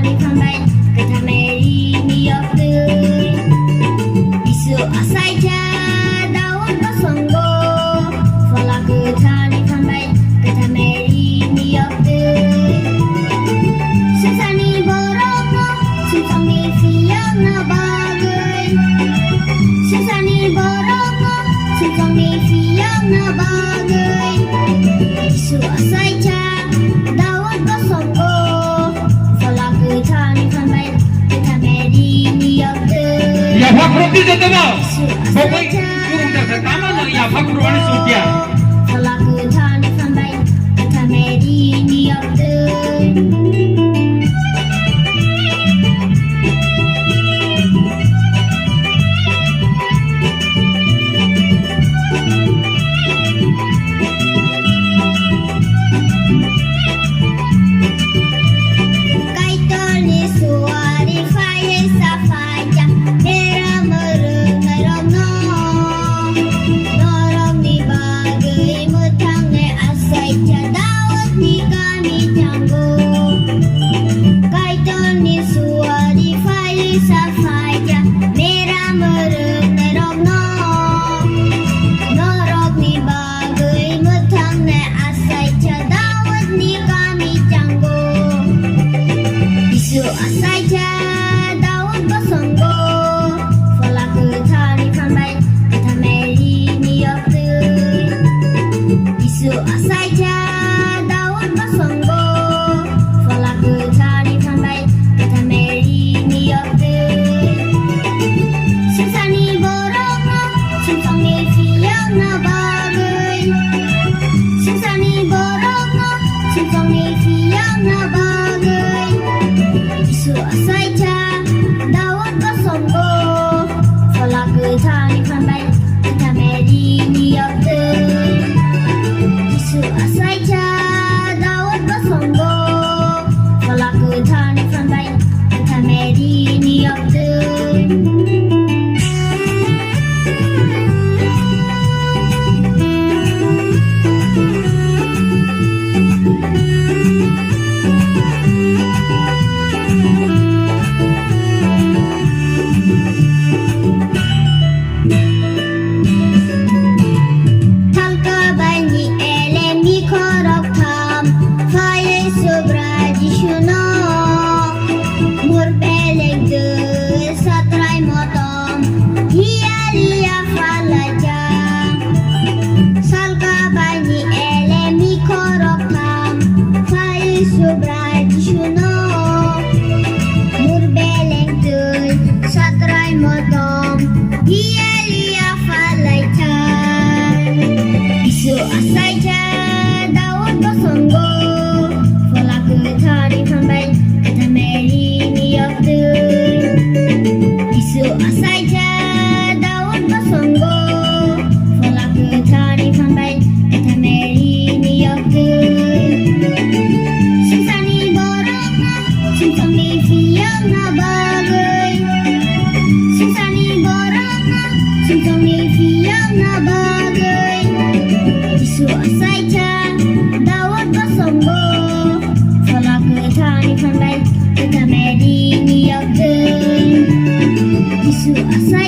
cari pemain kita Mary New York isu saja daun kosonggo Fala ke cari pemain kita Mary New York Sesani boroko Sesani fiang na bagay Sesani boroko Sesani fiang na bagay isu saja daun kosonggo Fala ke cari pemain kita Mary New York Ya fakro di jatama Bapak kurung dah pertama na ya fakro ani sudia Fala ke cari pemain kita Mary New York saja daun kosonggo Fala ke cari pemain kita Mary New York isu saja daun kosonggo Fala ke cari pemain kita Mary New York Sesani boroko Sesani fiang na bagay Sesani boroko Sesani fiang na bagay isu saja daun kosonggo Fala ke cari pemain kita Mary New York isu saja daun kosonggo Fala ke cari pemain kita Mary New York saja daun kosonggo Fala ke cari pemain kita Mary New York isu saja daun kosonggo Fala ke cari pemain kita Mary New York Sesani boroko Sesani fiang na bagay Sesani boroko Sesani fiang na bagay isu saja daun kosonggo Fala ke cari pemain kita Mary New York isu saja